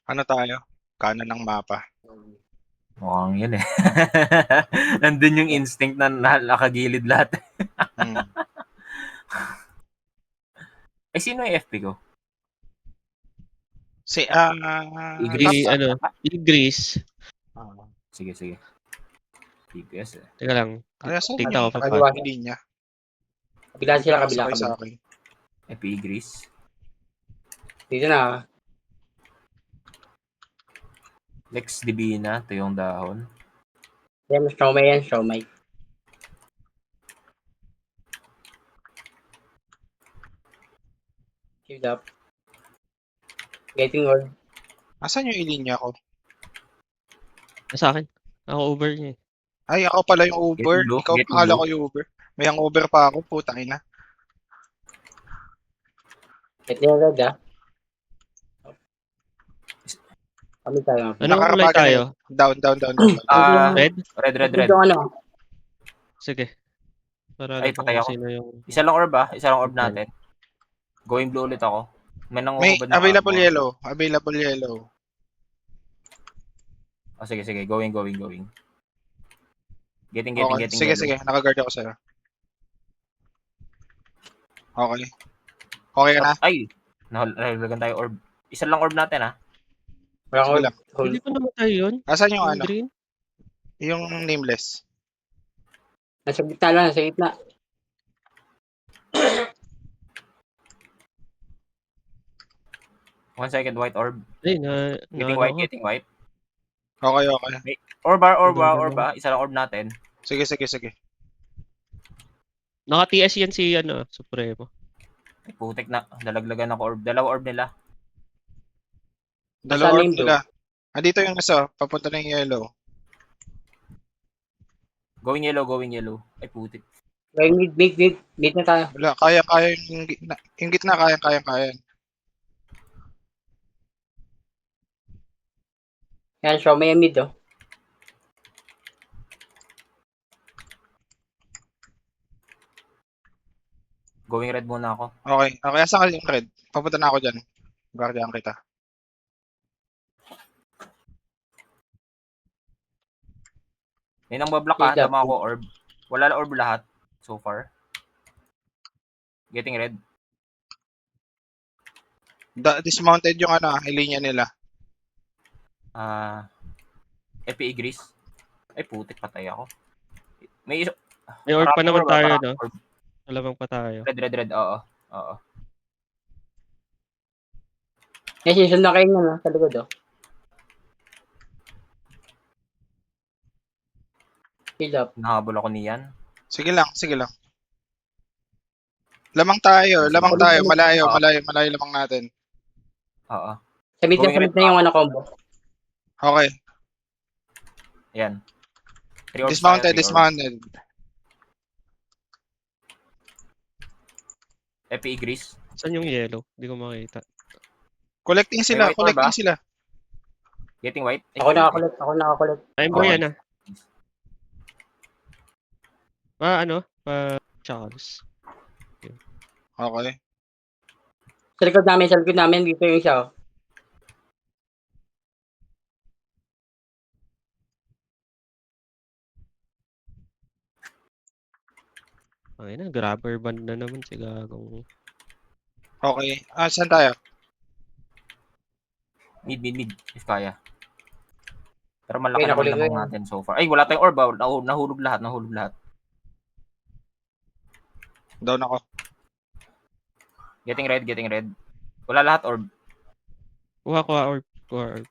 Ano tayo? Kanan ng mapa. Mukhang yun eh. Nandun yung instinct na nakagilid lahat. Hmm. Eh, sino yung FP ko? Si, Igris? Igris. Sige, sige. TPS eh. Teka lang. saan Tignan ko yung pa Kaliwa. linya? Kabila Hindi sila, nakasakay sa kabila. akin. FP Igris. Dito na. Lex Divina, ito yung dahon. Yan, siomay yan, siomay. Shield up. Getting old. Asan yung ilinya ko? Sa akin. Ako over niya. Ay, ako pala yung Uber. Getting low, Ikaw getting akala low. ko yung Uber. May hangover pa ako, putang ina. Getting red ah. Kami tayo. Anong kulay Nakarabagan tayo? Down. Red? Red. Yung ano? Sige. Para Ay, alam ko patay kung ako. sino yung... Isa lang orb ah. Isa lang orb natin. Going blue ulit ako. May May nangungubad na available armor. yellow. Available yellow. Oh, sige. Going. Getting Okay. Sige, yellow. sige. Nakaguard ako sa'yo. Okay. Okay ka na? Ay! Nahulagan tayo orb. Isa lang orb natin ah. Wala Sige lang. ko. Hindi pa namatay yun. Asan yung Yung ano? green. Yung nameless. Nasa gitna lang, nasa gitna. One second, white orb. Ay, Getting white. Okay. Orb ah. Isa lang orb natin. Sige. Naka-TS yan si Supremo. Ay, putik na. Dalaglagan ako orb. Dalawa orb nila. Dalawa Asan orb yung blue? nila. Dito yung isa. Papunta na yung yellow. Going yellow. Ay, putik. Mid na tayo. Wala. Kaya yung gitna. Yung gitna, kaya. Yan, siomay yung mid oh. Going red muna ako. Okay. Asan ka yung red? Papunta na ako dyan. Guardian kita. May nang bablock ah. Hit up. Dama ako orb. Wala orb lahat. So far. Getting red. Dismounted yung ilinya nila. FP Igris. Ay, putik. Patay ako. May isa. May orb pa Maraming naman orb, tayo, maraming no? orb. Alamang pa tayo. Red. Oo. Yan, sisunod na kayo na, sa likod oh. Shield up. Nahabol ako niyan. Sige lang. Lamang tayo. Malayo lamang natin. Oo. Sa mid Going red na yung combo. Okay. Ayan. 3 orbs Dismounted. tayo, FP Igris. Saan yung yellow? Hindi ko makita. Collecting sila. May white orb, Sila. Getting white. Ay, Ako putik. nakakulit. Time Okay. boy yan Charles. Okay. Sa likod namin, dito yung isa oh. Ay na, grabber band na naman si Gagong. Okay. Saan tayo? Mid. If kaya. Pero malaki Okay, naman nakulit ko lamang yun. natin so far. Ay, wala tayong orb. Nahulog lahat. Down ako. Getting red. Wala lahat orb. Kuha orb. Kuha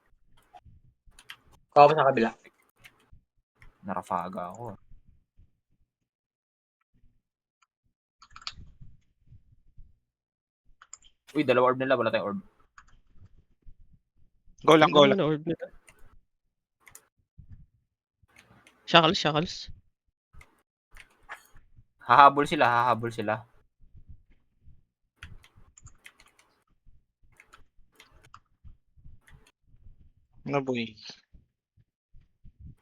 ko sa kabila. Narafaga ako. Uy, dalawa orb nila. Wala tayong orb. Go lang. Na orb nila. Shackles. Hahabol sila. Ano boy?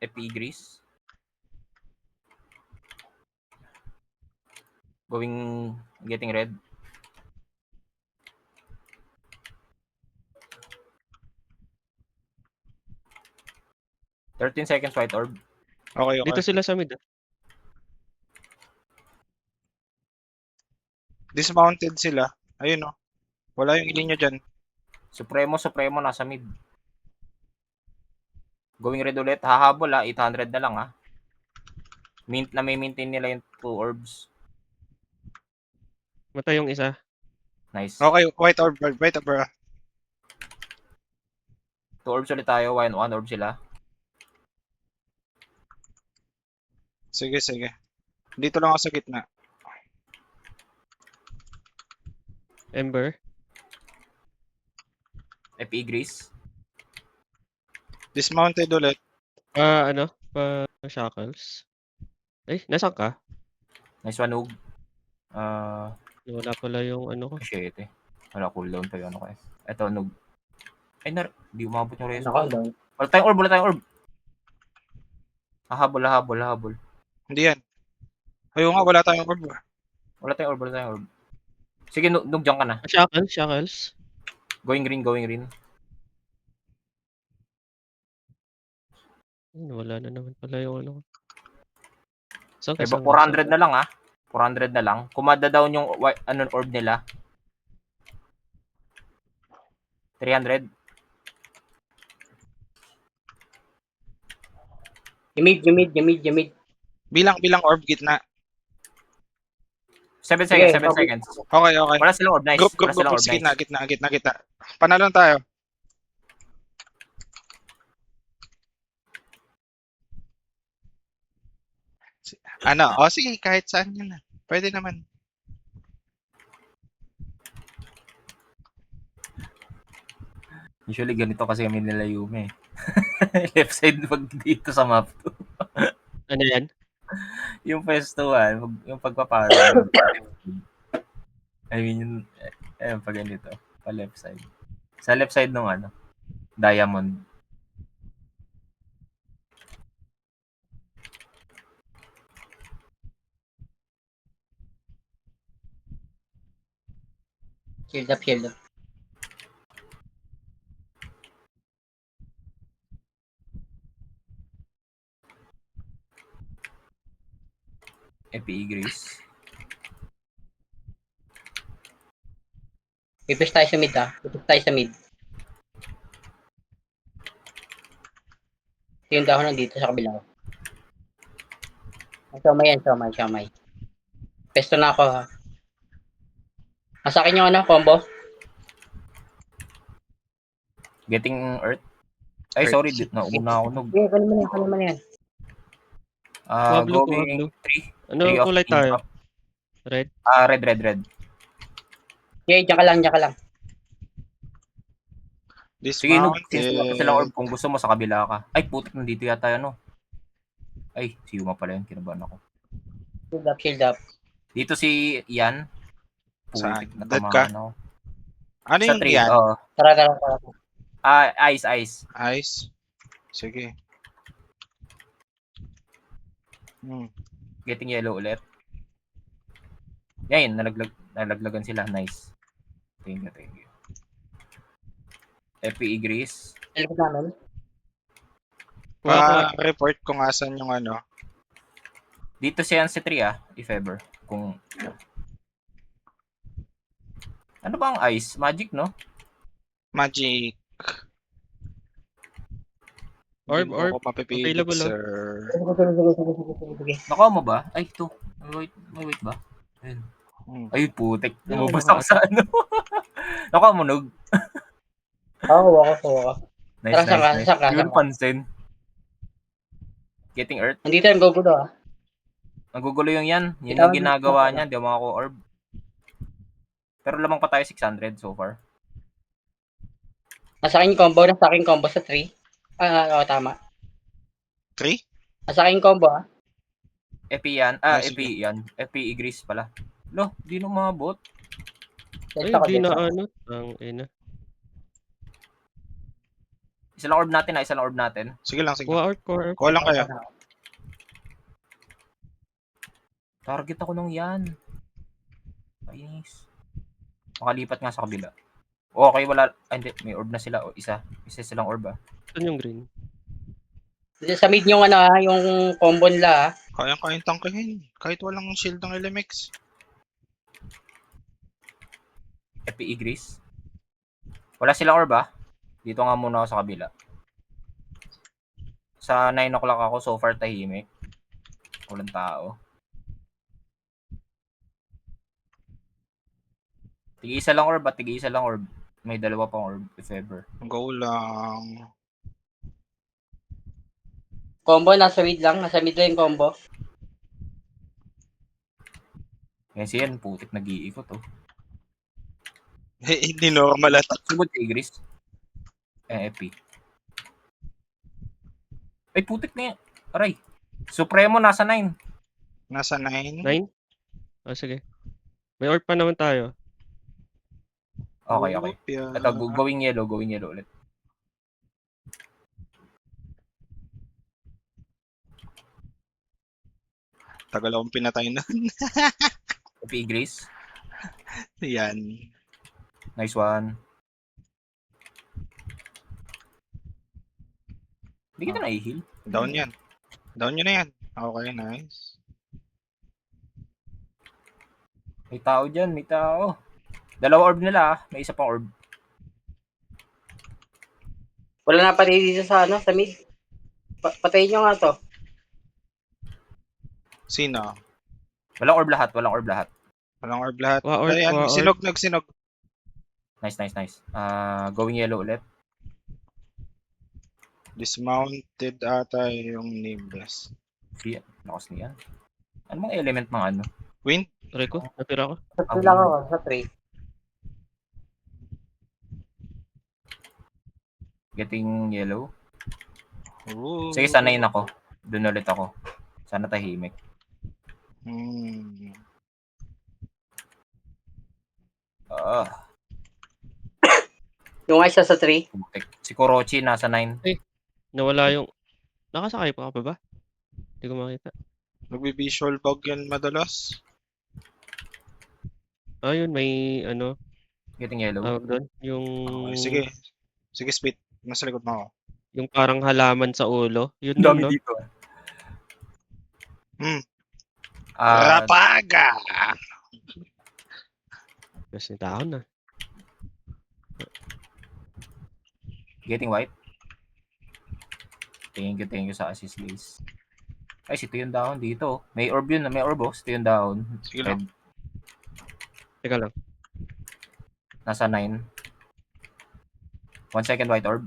FP Igris. Getting red. 13 seconds white orb. Okay, Dito okay. sila sa mid. Dismounted sila. Ayun, oh. Wala yung ilinya dyan. Supremo nasa mid. Going red ulit. Hahabol 800 na lang may maintain nila yung 2 orbs. Matay yung isa. Nice. Okay, white orb. 2 orbs ulit tayo. 1 orb sila. Sige. Dito lang ako sa gitna. Ember. FE Grease. Dismounted ulit. Shackles. Nasaan ka? Nice one, Ug. Wala pala yung ano ko. Shit Wala cooldown pa yun. Okay. Ito, Nug. Ay, di umabot yung reso. Nako, down. Wala tayong orb. Hahabol. Hindi yan. Ayun nga, wala tayong orb. Wala tayong orb. Sige, Nug, dyan ka na. Shackles. Going green. Wala na naman pala yung ano ko. Saan ka? Diba, 400 na lang 400 na lang. Kumada down yung orb nila. 300. Yumid. Bilang orb gitna. 7 Sige, seconds. Okay. Wala silang orb. Nice. Group. Wala silang orb. Sa Nice. gitna. Panalo tayo. Sige, kahit saan yun na. Pwede naman. Usually ganito kasi kami nila Yume. Left side pag dito sa map 2. Ano yan? Yung festuhan, yung pagpapara. I mean, pag ganito. Pa left side. Sa left side nung Diamond. Shield up. FE Grease. Pipis tayo sa mid. Yung dahon nandito sa kabila. Siomay. Pesto na ako ha. Nasa akin yung combo. Getting Earth. Ay, Earth. sorry. Nauna ako. Nug. Sige, kanin mo na yan. Kuha blue. Going 3. Ano kulay tayo? Red? Red. Okay, dyan ka lang. Sige, Nug. Dismounted. Since wala pa silang orb, kung gusto mo sa kabila ka. Ay, putik, nandito yata Ay, si Yuma pala yun. Kinabahan ako. Shield up. Dito si Ian. Saan? Putik, Dead ka? natamaan ako. Ano Sa yung 3. yan? Oo. Tara. Ice. Ice. Sige. Getting yellow ulit. Yan, nalaglagan sila. Nice. Thank you. FPE Grease. Alam namin. Report kung asan yung Dito si 3 if ever. Kung ano ba ang ice? Magic, no? Magic. Orb. Hindi mo ako mapipilit, Available, sir. Sige. Nakuha mo ba? Ay, ito. May wait ba? Ayun. Ay, putik. Lumabas ako sa Nakuha mo, Nog. Oo. Nice. Saka. Yun pansin. Getting Earth. Nandito yung gogulo Nagugulo yung yan. Yun yung ginagawa niya. Di ako makakuha orb. Pero lamang pa tayo 600 so far. Nasa akin combo sa 3. Tama. 3? Nasa akin combo FP yan. Sige. FP yan. FP Grease pala. Lo, di na mabot. Ay, Dead di na ako. Ang ina. Isa lang orb natin. Sige lang. Kuha orb. Kuha lang kayo. Target ako nung yan. Ayos. Makalipat nga sa kabila. Okay, wala. Ay, hindi. May orb na sila. Isa silang orb Saan yung green? Sa mid yung ano yung combo nila Kayang-kayang tangkihin. Kahit walang shield ng LMX. Epi Igris. Wala silang orb ah. Dito nga muna ako sa kabila. Sa 9 o'clock ako, so far tahimik. Walang tao. Tig-isa lang orb at tig-isa lang orb. May dalawa pang orb if ever. Go lang. Combo nasa mid lang yung combo. Yan siya, putik nag-iikot oh. Hindi normal at Sugod si Igris. Epi. Ay, putik na yan. Aray. Supremo nasa 9. nasa 9. 9? Oh, sige. May orb pa naman tayo. Okay, okay. Opya. Ito, going yellow ulit. Tagal akong pinatay na. Epi Igris. Yan. Nice one. Hindi kita na-heal. Down yan. Down nyo na yan. Okay, nice. May tao dyan, may tao. Dalawa orb nila ah. May isa pang orb. Wala na pati dito sa ano sa mid. Patayin nyo nga to. Sino? Walang orb lahat. Walang orb lahat. Wa-orb, Ayan, wa-orb. nagsinog. Nice. Going yellow ulit. Dismounted ata yung nameless. See, lakas niya. Ano bang element ng ano? Wind? Rico, napira ko. Sa 3 lang ako, sa 3. Getting yellow. Ooh. Sige, sanayin ako. Doon ulit ako. Sana tahimik. Hmm. Yung isa sa 3. Putik. Si Korochi nasa 9. Nawala yung... Nakasakay pa ka pa ba? Hindi ko makita. Nagbi-visual bug yan madalas. Yun, may ano, Getting yellow. tawag doon. Yung... Okay, sige. Sige, Spit. Nasa likod mo ako. Yung parang halaman sa ulo. Yun yun, no? dito. Rapaga! Kasi tao na. Getting white. Thank you sa assist guys. Ay, si yung down dito. May orb yun. May orb oh. Si yung down. Sige lang. Teka lang. Nasa 9. 1 second white orb.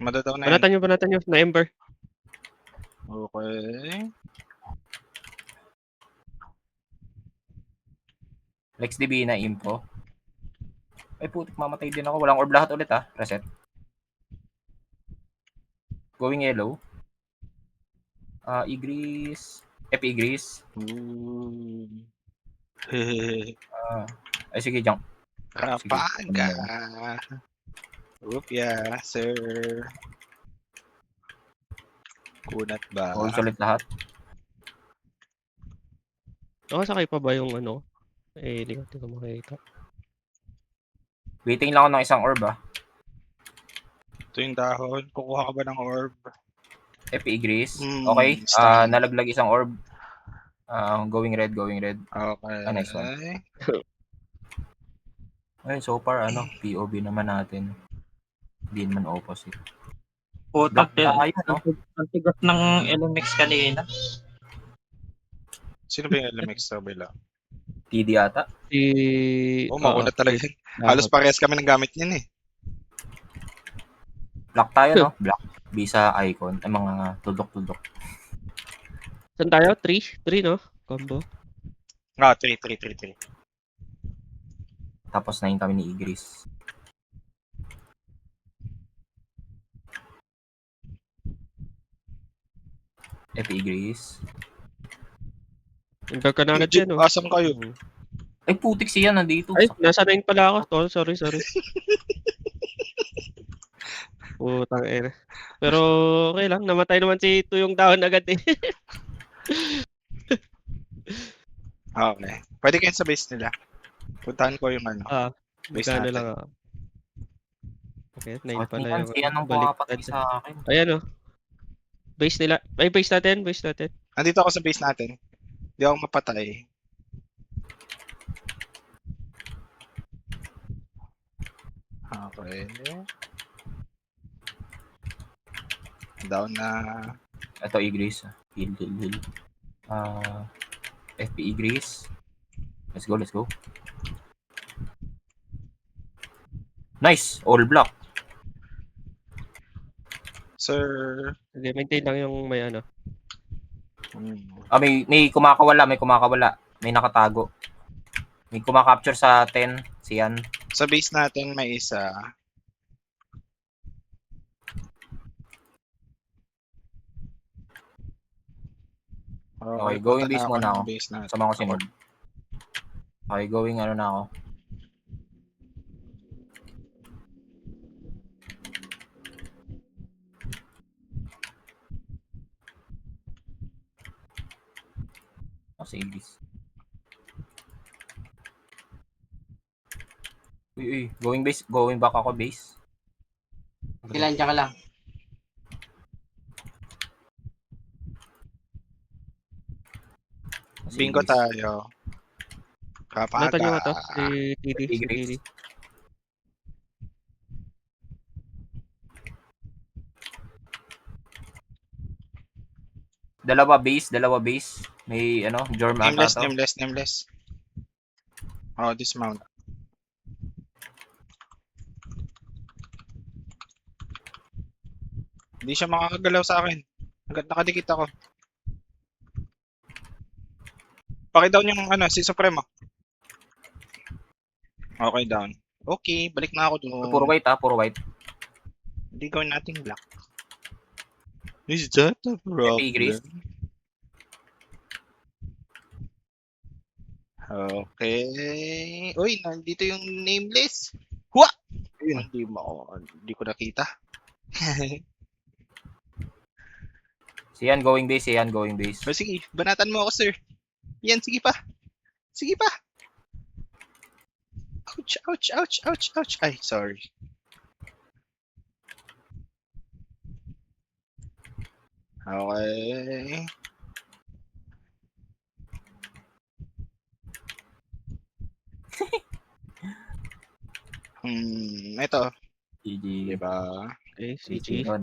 Madadaw na yan. Banatan nyo. Na Ember. Okay. Lex DB na info. Ay putik, mamatay din ako. Walang orb lahat ulit ah. Reset. Going yellow. Igris. Epi Igris. Ooh. Ay sige, jump. Rapaga. Rupya, sir. Kunat ba? All solid lahat. Nakasakay pa ba yung ano? Hindi ko makita. Waiting lang ako ng isang orb ah. Ito yung dahon. Kukuha ka ba ng orb? Epi Igris. Hmm, Okay. stun. Nalaglag isang orb. Going red. Okay. Next one. Ayun, so far, POV naman natin. Hindi naman opposite. Putak Ayun, no? Ang tigas ng LMX kanina. Sino ba yung LMX sa kabila? TD ata. Mauna talaga yun. Halos parehas kami ng gamit niyan eh. Black tayo, no? Black. Visa icon. Ay, mga tuldok. Saan tayo? 3? 3, no? Combo. 3. Tapos 9 kami ni Igris. Epi Igris. Ember ka na agad Legit, yan, no? asan kayo? Ay, putik siya. Nandito. Ay, nasa 9 pala ako. Sorry. Putang ina. Pero okay lang. Namatay naman si Tuyong Down agad eh. Okay. Pwede kayo sa base nila. Puntahan ko yung base Magkano natin. lang ako. Okay, 9 pala Yan, yung siya nang baliktad. bumapatay sa akin. Ayan, oh. Base nila. Ay, base natin. Base natin. Nandito ako sa base natin. Hindi ako mapatay. Okay. Down na. Ito, Igris. Heal. FP Igris. Let's go. Nice! All block. Sir. Sige, maintain lang yung may ano. May kumakawala. May nakatago. May kumakapture sa 10. Siyan. Sa base natin may isa. Okay, going punta base na muna ng ako. Base natin. Sama ko si Nord. Okay, going ano na ako. Si Igris. Uy, going back ako base. Ilan dyan ka lang. Si Bingo Igris. tayo. Natan nyo nga to. Kapaga. Si TD. Si Igris. TD. Dalawa base. May Jorm ata to. Nameless. Oh, dismount. Hindi siya makakagalaw sa akin. Hanggat nakadikit ako. Pakidown yung si Supremo. Okay, down. Okay, balik na ako doon. Puro white. Hindi gawin nating black. Is that a Igris. problem? Okay. Uy, nandito yung nameless. Hua! Hindi ko nakita. Siyan going base. O sige, banatan mo ako, sir. Yan, sige pa. Ouch. Ay, sorry. Okay. Ito. GG. Diba? Okay, GG. CG.